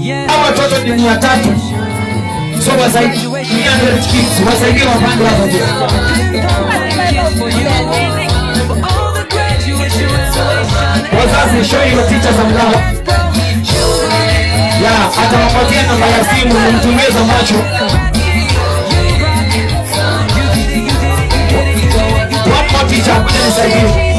Hawa watoto ni 300. So wasaidie 300 kids. Wasaidie wapande hapo. Wazazi, show your teachers some love. Yeah, atawapatia namba ya simu mtumie za macho. One more teacher, kuja nisaidie.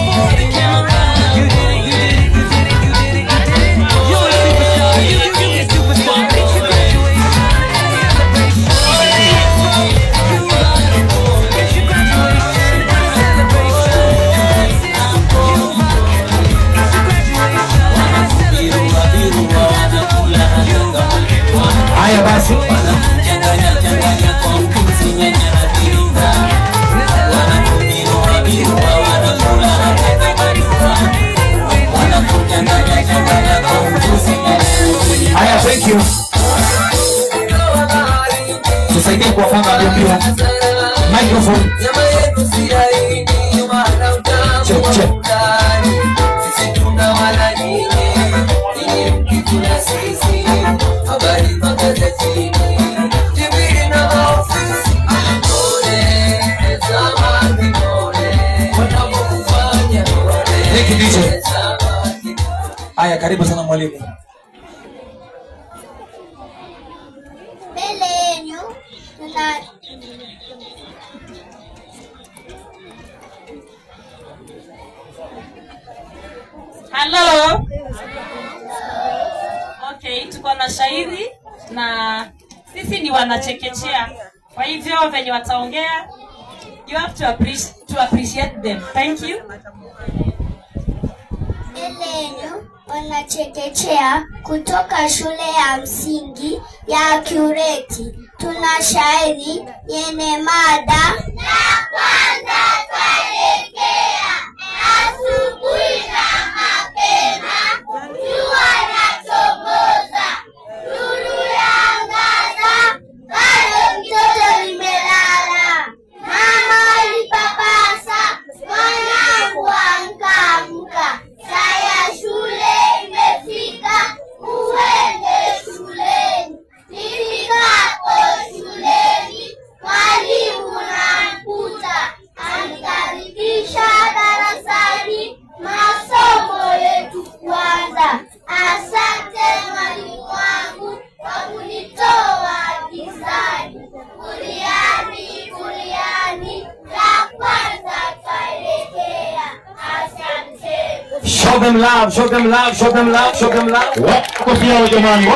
Haya basi. Haya, thank you. Tusaidie kuwapanga mbio. Microphone. Check, check. Haya, karibu sana mwalimu. Mbele yenu Hello. Okay, tuko na shairi na sisi ni wanachekechea. Kwa hivyo venye wataongea, you have to appreciate them. Thank you. mbele yenu wanachekechea kutoka shule ya msingi ya Cureti. Tuna shairi yenye mada ya kwanza twaelekea asubuhi na mapema, jua linachomoza, nuru yaangaza, bado mtoto limelala. Mama alipapasa, mwanangu amka amka, saa ya shule imefika, uende shuleni. Nifikapo shuleni, mwalimu namkuta, anikaribisha darasani, masomo yetu kwanza. Asante mwalimu wangu kwa kunitoa gizani, buriani buriani, la kwanza twaelekea. Asante. Show them love, show them love, show them love, show them love. Wako pia jamani.